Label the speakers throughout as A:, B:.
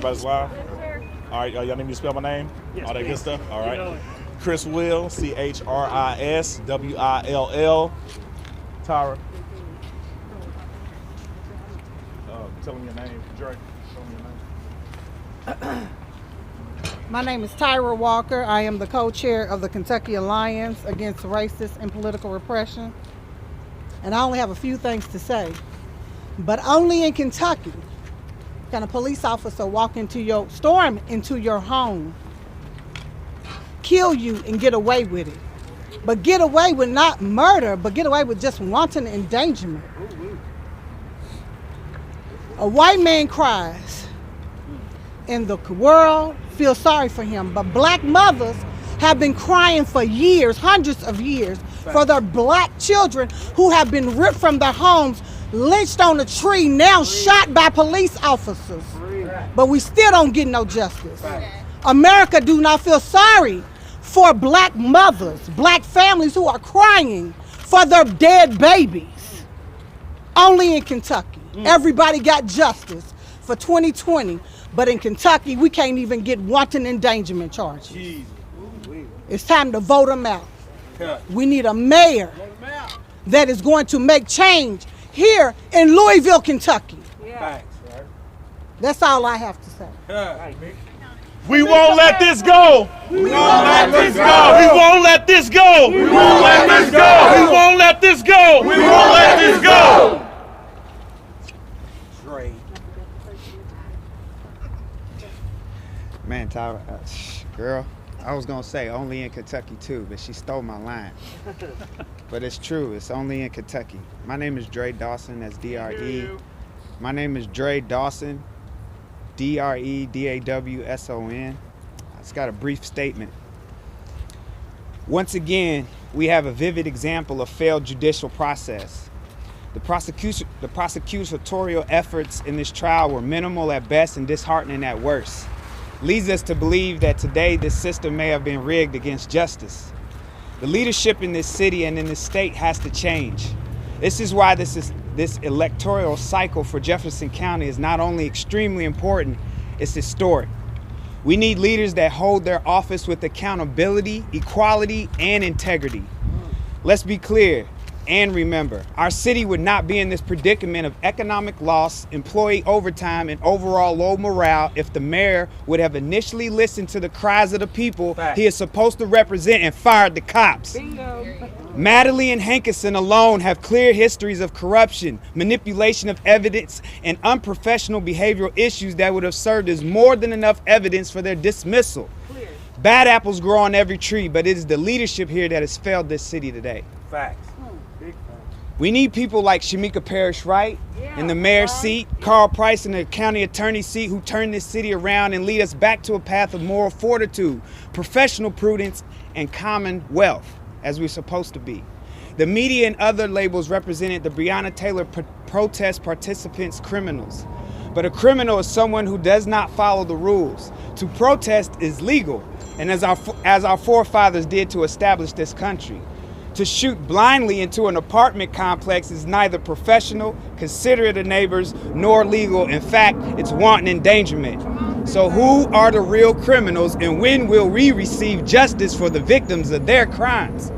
A: Everybody's live? All right, y'all need me to spell my name?
B: Yes,
A: all that
B: please.
A: Good stuff? All right. Chris Will, CHRISWILL. Tyra. Tell me your name. Dre, tell me your name.
C: My name is Tyra Walker. I am the co-chair of the Kentucky Alliance Against Racist and Political Repression. And I only have a few things to say. But only in Kentucky can a police officer storm into your home, kill you, and get away with it. But get away with not murder, but get away with just wanton endangerment. A white man cries, and the world feels sorry for him. But black mothers have been crying for years, hundreds of years, for their black children who have been ripped from their homes, lynched on a tree, now shot by police officers. But we still don't get no justice. America do not feel sorry for black mothers, black families who are crying for their dead babies. Only in Kentucky. Everybody got justice for 2020, but in Kentucky, we can't even get wanton endangerment charges. It's time to vote them out. We need a mayor that is going to make change here in Louisville, Kentucky. That's all I have to say.
A: We won't let this go.
B: We won't let this go.
A: We won't let this go.
B: We won't let this go.
A: We won't let this go.
B: We won't let this go.
D: Man, Tyler, girl, I was gonna say only in Kentucky too, but she stole my line. But it's true, it's only in Kentucky. My name is Dre Dawson, that's D-R-E. My name is Dre Dawson, D-R-E-D-A-W-S-O-N. I just got a brief statement. Once again, we have a vivid example of failed judicial process. The prosecutorial efforts in this trial were minimal at best and disheartening at worst. Leads us to believe that today this system may have been rigged against justice. The leadership in this city and in this state has to change. This is why this electoral cycle for Jefferson County is not only extremely important, it's historic. We need leaders that hold their office with accountability, equality, and integrity. Let's be clear and remember, our city would not be in this predicament of economic loss, employee overtime, and overall low morale if the mayor would have initially listened to the cries of the people he is supposed to represent and fired the cops. Madeley and Hankinson alone have clear histories of corruption, manipulation of evidence, and unprofessional behavioral issues that would have served as more than enough evidence for their dismissal. Bad apples grow on every tree, but it is the leadership here that has failed this city today.
B: Facts.
D: We need people like Shamika Parrish Wright in the mayor's seat, Carl Price in the county attorney's seat, who turn this city around and lead us back to a path of moral fortitude, professional prudence, and commonwealth, as we're supposed to be. The media and other labels represented the Breonna Taylor protest participants criminals. But a criminal is someone who does not follow the rules. To protest is legal, and as our forefathers did to establish this country. To shoot blindly into an apartment complex is neither professional, considerate of neighbors, nor legal. In fact, it's wanton endangerment. So who are the real criminals, and when will we receive justice for the victims of their crimes?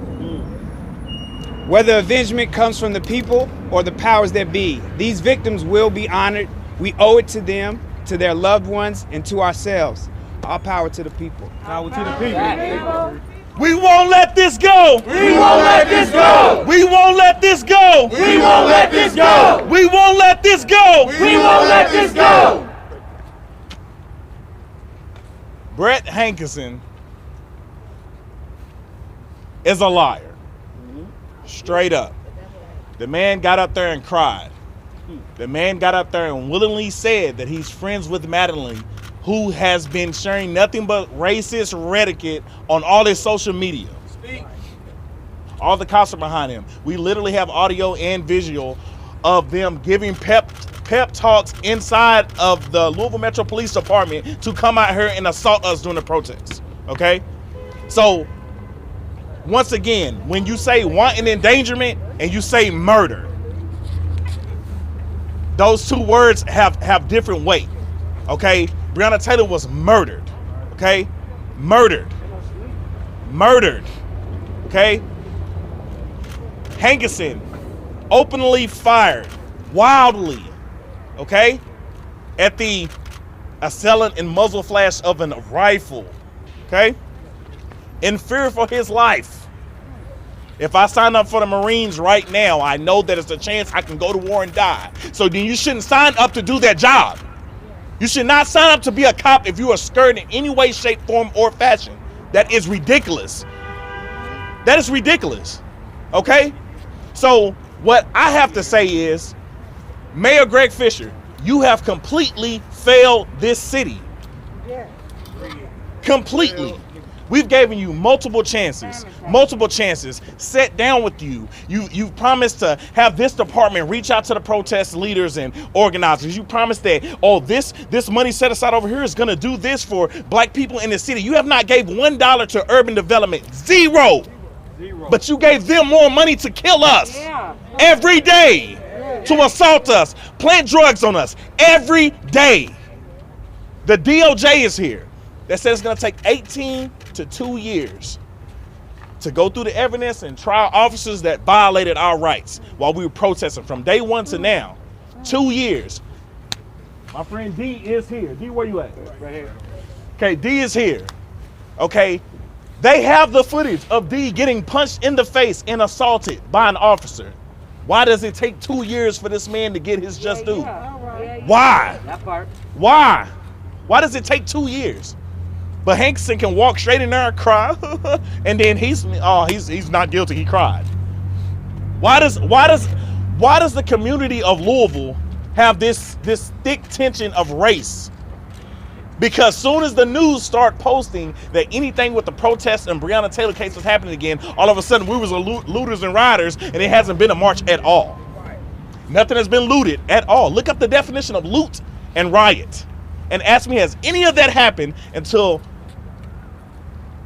D: Whether avengement comes from the people or the powers that be, these victims will be honored. We owe it to them, to their loved ones, and to ourselves. All power to the people.
B: Power to the people.
A: We won't let this go.
B: We won't let this go.
A: We won't let this go.
B: We won't let this go.
A: We won't let this go.
B: We won't let this go.
A: Brett Hankinson is a liar. Straight up. The man got up there and cried. The man got up there and willingly said that he's friends with Madeley, who has been sharing nothing but racist rhetoric on all his social media. All the cops are behind him. We literally have audio and visual of them giving pep talks inside of the Louisville Metro Police Department to come out here and assault us during the protests, okay? So, once again, when you say wanton endangerment and you say murder, those two words have different weight, okay? Breonna Taylor was murdered, okay? Murdered, okay? Hankinson openly fired, wildly, okay? At the assailant and muzzle flash of a rifle, okay? In fear for his life. If I sign up for the Marines right now, I know that it's a chance I can go to war and die. So then you shouldn't sign up to do that job. You should not sign up to be a cop if you are scared in any way, shape, form, or fashion. That is ridiculous. That is ridiculous, okay? So what I have to say is, Mayor Greg Fisher, you have completely failed this city. Completely. We've given you multiple chances, sat down with you. You've promised to have this department reach out to the protest leaders and organizers. You promised that, oh, this money set aside over here is gonna do this for black people in the city. You have not gave $1 to urban development, zero. But you gave them more money to kill us every day, to assault us, plant drugs on us every day. The DOJ is here that says it's gonna take 18 to 2 years to go through the evidence and try officers that violated our rights while we were protesting from day one to now. 2 years. My friend D is here. D, where you at? Right here. Okay, D is here. Okay, they have the footage of D getting punched in the face and assaulted by an officer. Why does it take 2 years for this man to get his just due? Why? That part. Why? Why does it take 2 years? But Hankinson can walk straight in there and cry, and then he's not guilty. He cried. Why does the community of Louisville have this thick tension of race? Because soon as the news start posting that anything with the protests and Breonna Taylor case was happening again, all of a sudden we was looters and rioters, and it hasn't been a march at all. Nothing has been looted at all. Look up the definition of loot and riot, and ask me, has any of that happened until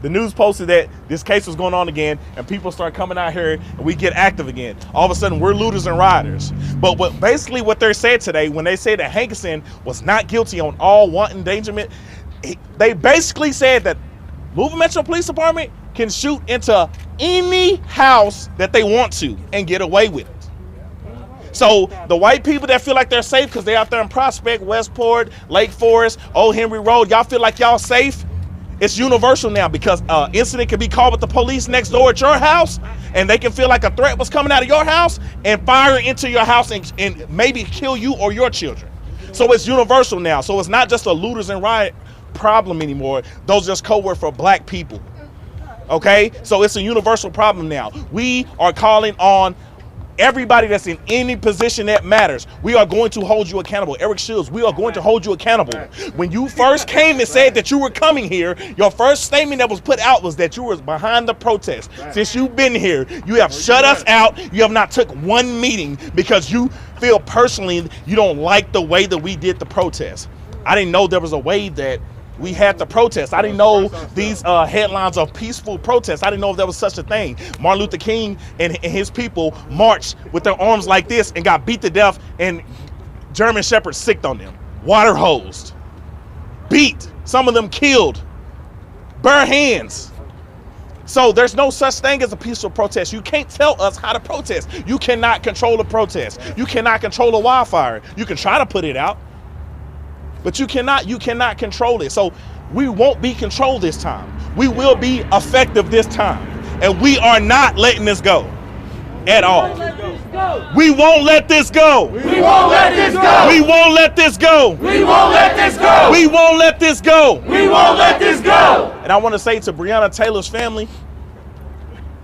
A: the news posted that this case was going on again, and people start coming out here and we get active again. All of a sudden we're looters and rioters. But basically what they're saying today, when they say that Hankinson was not guilty on all wanton endangerment, they basically said that Louisville Metro Police Department can shoot into any house that they want to and get away with it. So the white people that feel like they're safe because they're out there in Prospect, Westport, Lake Forest, Old Henry Road, y'all feel like y'all safe? It's universal now, because incident can be called with the police next door at your house, and they can feel like a threat was coming out of your house and fire into your house and maybe kill you or your children. So it's universal now. So it's not just a looters and riot problem anymore. Those are just code word for black people. Okay? So it's a universal problem now. We are calling on everybody that's in any position that matters. We are going to hold you accountable. Eric Shields, we are going to hold you accountable. When you first came and said that you were coming here, your first statement that was put out was that you were behind the protest. Since you've been here, you have shut us out. You have not took one meeting because you feel personally you don't like the way that we did the protest. I didn't know there was a way that we had the protest. I didn't know these headlines of peaceful protests. I didn't know if there was such a thing. Martin Luther King and his people marched with their arms like this and got beat to death, and German shepherds sicked on them, water hosed, beat, some of them killed, bare hands. So there's no such thing as a peaceful protest. You can't tell us how to protest. You cannot control a protest. You cannot control a wildfire. You can try to put it out, but you cannot control it. So we won't be controlled this time. We will be effective this time. And we are not letting this go at all. We won't let this go.
B: We won't let this go.
A: We won't let this go.
B: We won't let this go.
A: We won't let this go.
B: We won't let this go.
A: And I want to say to Breonna Taylor's family,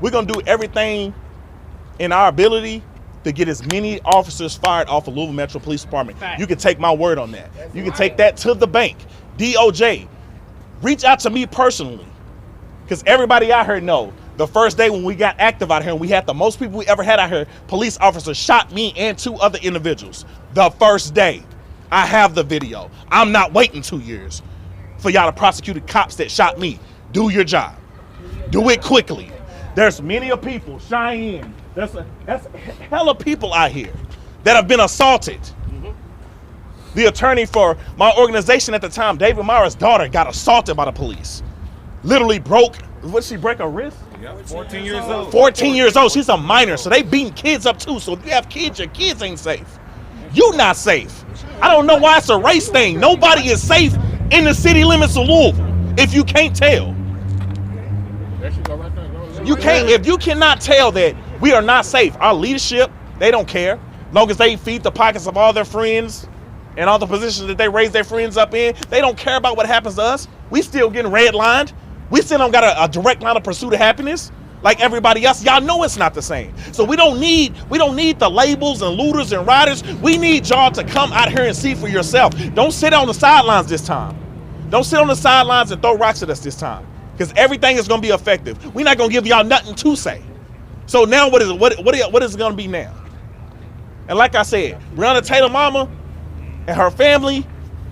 A: we're going to do everything in our ability to get as many officers fired off of Louisville Metro Police Department. You can take my word on that. You can take that to the bank. DOJ, reach out to me personally, because everybody out here know the first day when we got active out here and we had the most people we ever had out here, police officers shot me and 2 other individuals. The first day. I have the video. I'm not waiting 2 years for y'all to prosecute the cops that shot me. Do your job. Do it quickly. There's many of people, Cheyenne, that's a hell of people out here that have been assaulted. The attorney for my organization at the time, David Mara's daughter, got assaulted by the police. Literally broke, what did she break her wrist?
B: Yeah, 14 years old.
A: 14 years old, she's a minor, so they beating kids up too. So if you have kids, your kids ain't safe. You not safe. I don't know why it's a race thing. Nobody is safe in the city limits of Louisville, if you can't tell. You can't, if you cannot tell that we are not safe. Our leadership, they don't care. Long as they feed the pockets of all their friends and all the positions that they raise their friends up in, they don't care about what happens to us. We still getting redlined. We still don't got a direct line of pursuit of happiness like everybody else. Y'all know it's not the same. So we don't need the labels and looters and riders. We need y'all to come out here and see for yourself. Don't sit on the sidelines this time. Don't sit on the sidelines and throw rocks at us this time, because everything is going to be effective. We're not going to give y'all nothing to say. So now what is it? What is it going to be now? And like I said, Breonna Taylor mama and her family,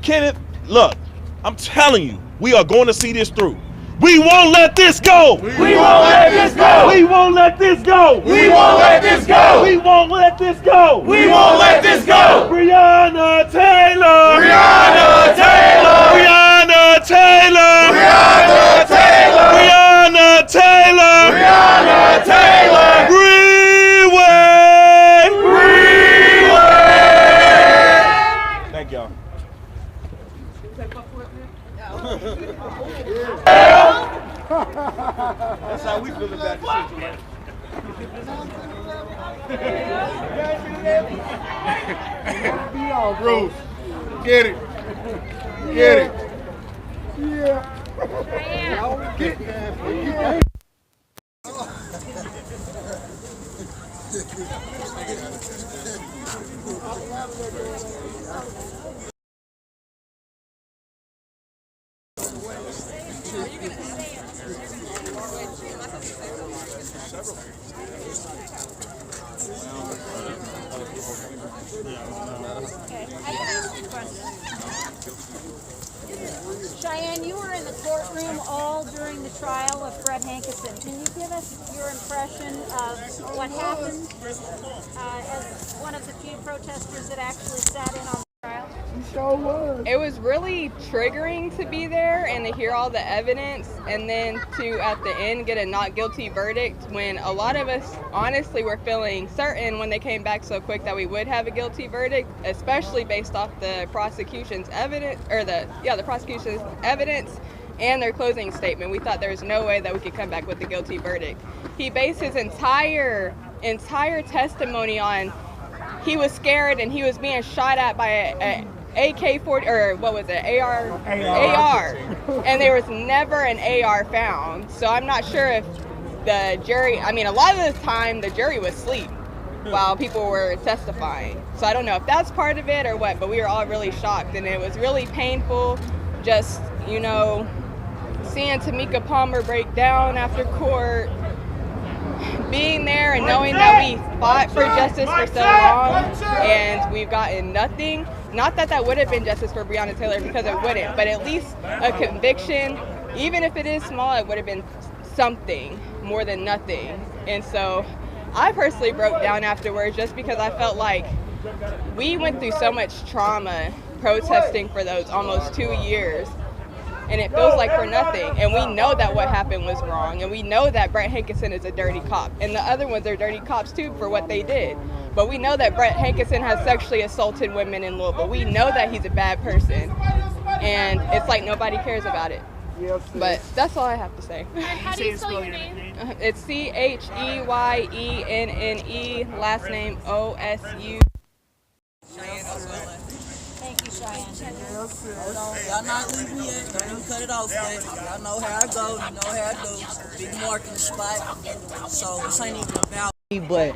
A: Kenneth, look, I'm telling you, we are going to see this through. We won't let this go.
B: We won't let this go.
A: We won't let this go.
B: We won't let this go.
A: We won't let this go.
B: We won't let this go.
A: Breonna Taylor.
B: Breonna Taylor.
A: Breonna Taylor.
B: Breonna Taylor.
A: Breonna Taylor.
B: Breonna Taylor.
A: Freeway.
B: Freeway.
A: Thank y'all. That's how we feel about the situation.
B: Bruce, get it. Get it.
E: Cheyenne, you were in the courtroom all during the trial of Brett Hankinson. Can you give us your impression of what happened as one of the few protesters that actually sat in on the trial?
F: It was really triggering to be there and to hear all the evidence, and then to at the end get a not guilty verdict, when a lot of us honestly were feeling certain when they came back so quick that we would have a guilty verdict, especially based off the prosecution's evidence, or the prosecution's evidence and their closing statement. We thought there was no way that we could come back with a guilty verdict. He based his entire testimony on he was scared and he was being shot at by a AK-40, or what was it, AR, and there was never an AR found. So I'm not sure if the jury, I mean, a lot of the time the jury was asleep while people were testifying. So I don't know if that's part of it or what, but we were all really shocked, and it was really painful just, you know, seeing Tamika Palmer break down after court, being there and knowing that we fought for justice for so long and we've gotten nothing. Not that that would have been justice for Breonna Taylor, because it wouldn't, but at least a conviction, even if it is small, it would have been something more than nothing. And so I personally broke down afterwards just because I felt like we went through so much trauma protesting for those almost 2 years. And it feels like for nothing. And we know that what happened was wrong. And we know that Brett Hankinson is a dirty cop. And the other ones are dirty cops too for what they did. But we know that Brett Hankinson has sexually assaulted women in Louisville. We know that he's a bad person. And it's like nobody cares about it. But that's all I have to say.
E: And how do you spell your name?
F: It's Cheyenenne, last name Osu.
E: Thank you, Cheyenne.
G: Y'all not leave me yet. Don't even cut it off yet. Y'all know how I go. You know how I do. Big mark in the spot. So this ain't even about me, but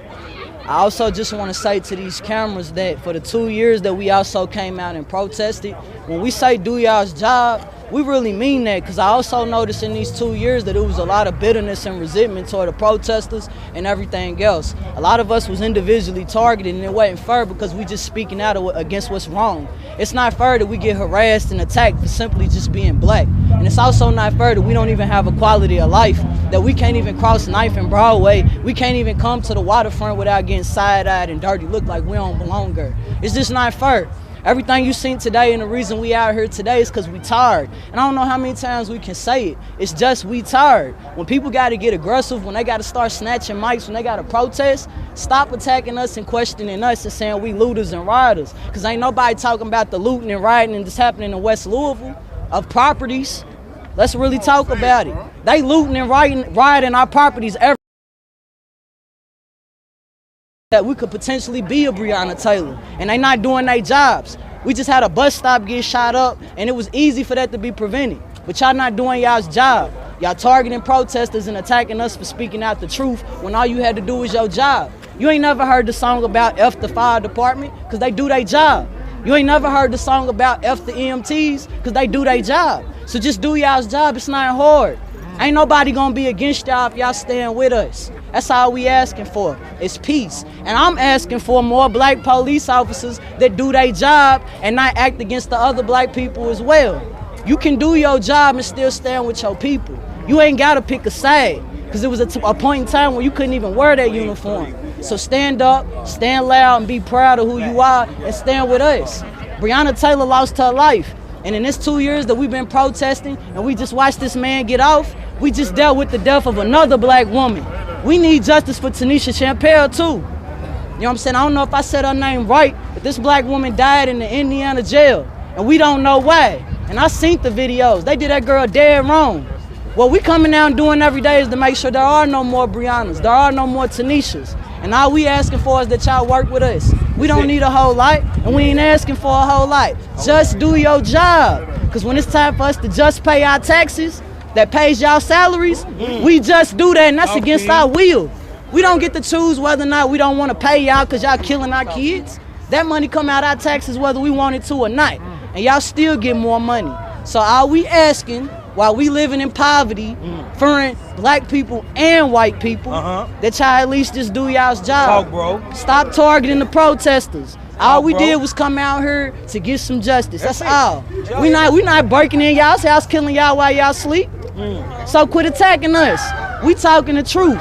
G: I also just want to say to these cameras that for the 2 years that we also came out and protested, when we say do y'all's job, we really mean that, because I also noticed in these 2 years that it was a lot of bitterness and resentment toward the protesters and everything else. A lot of us was individually targeted, and it wasn't fair because we just speaking out against what's wrong. It's not fair that we get harassed and attacked for simply just being black. And it's also not fair that we don't even have a quality of life, that we can't even cross Knife and Broadway. We can't even come to the waterfront without getting side-eyed and dirty look like we don't belong there. It's just not fair. Everything you seen today and the reason we out here today is because we tired. And I don't know how many times we can say it. It's just we tired. When people got to get aggressive, when they got to start snatching mics, when they got to protest, stop attacking us and questioning us and saying we looters and rioters. Because ain't nobody talking about the looting and rioting that's happening in West Louisville of properties. Let's really talk about it. They looting and rioting our properties every that we could potentially be a Breonna Taylor, and they not doing their jobs. We just had a bus stop get shot up, and it was easy for that to be prevented. But y'all not doing y'all's job. Y'all targeting protesters and attacking us for speaking out the truth when all you had to do was your job. You ain't never heard the song about F the fire department, because they do their job. You ain't never heard the song about F the EMTs, because they do their job. So just do y'all's job. It's not hard. Ain't nobody gonna be against y'all if y'all staying with us. That's all we asking for, is peace. And I'm asking for more black police officers that do their job and not act against the other black people as well. You can do your job and still stand with your people. You ain't gotta pick a side, because it was a point in time when you couldn't even wear that uniform. So stand up, stand loud, and be proud of who you are, and stand with us. Breonna Taylor lost her life. And in this 2 years that we've been protesting and we just watched this man get off, we just dealt with the death of another black woman. We need justice for Tanisha Champel too. You know what I'm saying? I don't know if I said her name right, but this black woman died in the Indiana jail, and we don't know why. And I seen the videos. They did that girl dead wrong. What we coming out and doing every day is to make sure there are no more Breonnas, there are no more Tanishas. And all we asking for is that y'all work with us. We don't need a whole lot, and we ain't asking for a whole lot. Just do your job. Because when it's time for us to just pay our taxes, that pays y'all salaries, we just do that, and that's against our will. We don't get to choose whether or not we don't want to pay y'all because y'all killing our kids. That money come out our taxes whether we want it to or not, and y'all still get more money. So all we asking, while we living in poverty, for black people and white people, that y'all at least just do y'all's job.
A: Talk, bro.
G: Stop targeting the protesters. All we did was come out here to get some justice. That's all. We not breaking in y'all's house, killing y'all while y'all sleep. So quit attacking us. We talking the truth.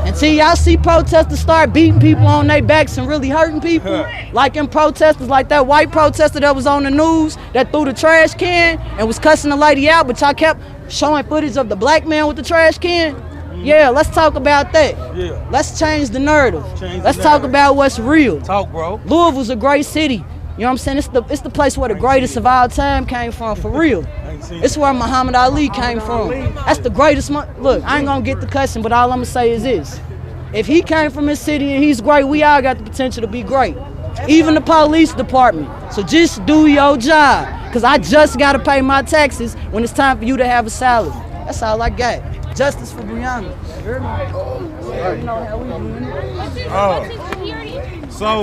G: Until y'all see protesters start beating people on their backs and really hurting people, like in protesters, like that white protester that was on the news that threw the trash can and was cussing the lady out, but y'all kept showing footage of the black man with the trash can. Yeah, let's talk about that. Yeah. Let's change the narrative. Let's talk about what's real.
A: Talk, bro.
G: Louisville's a great city. You know what I'm saying? It's the place where the greatest of all time came from, for real. It's where Muhammad Ali came from. That's the greatest. Look, I ain't gonna get the cussing, but all I'm gonna say is this. If he came from his city and he's great, we all got the potential to be great. Even the police department. So just do your job. Because I just gotta pay my taxes when it's time for you to have a salary. That's all I got. Justice for Breonna. You know how we doing it.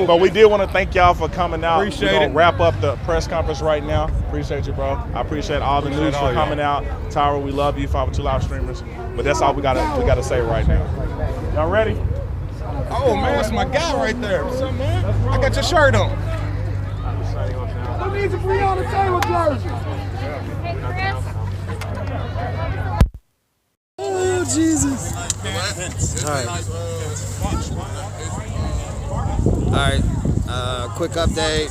A: But we did want to thank y'all for coming out.
B: Appreciate
A: We're
B: it.
A: gonna wrap up the press conference right now. Appreciate you, bro. I appreciate all the news for coming out. Tyra, we love you, 502 live streamers. But that's all we gotta say right now. Y'all ready?
B: Oh man, that's my guy right there. What's up, man? I got your shirt on. Who needs a Breonna Taylor jersey?
H: Oh, Jesus. All right. Quick update.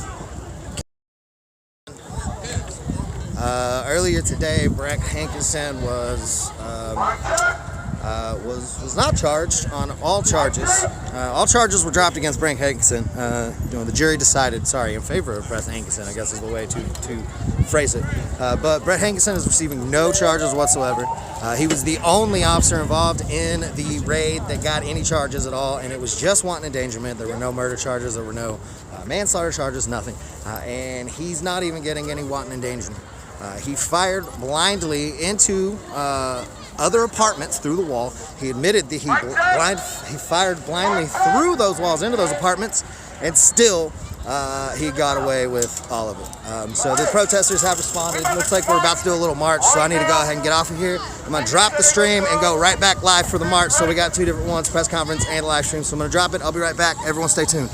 H: Earlier today, Brett Hankinson was not charged on all charges. All charges were dropped against Brett Hankinson. The jury decided, in favor of Brett Hankinson, I guess is the way to phrase it. But Brett Hankinson is receiving no charges whatsoever. He was the only officer involved in the raid that got any charges at all, and it was just wanton endangerment. There were no murder charges. There were no manslaughter charges, nothing. And he's not even getting any wanton endangerment. He fired blindly into other apartments through the wall. He admitted that he fired blindly through those walls into those apartments, and still he got away with all of it. So the protesters have responded. Looks like we're about to do a little march, so I need to go ahead and get off of here. I'm going to drop the stream and go right back live for the march. So we got two different ones, press conference and live stream. So I'm going to drop it. I'll be right back. Everyone stay tuned.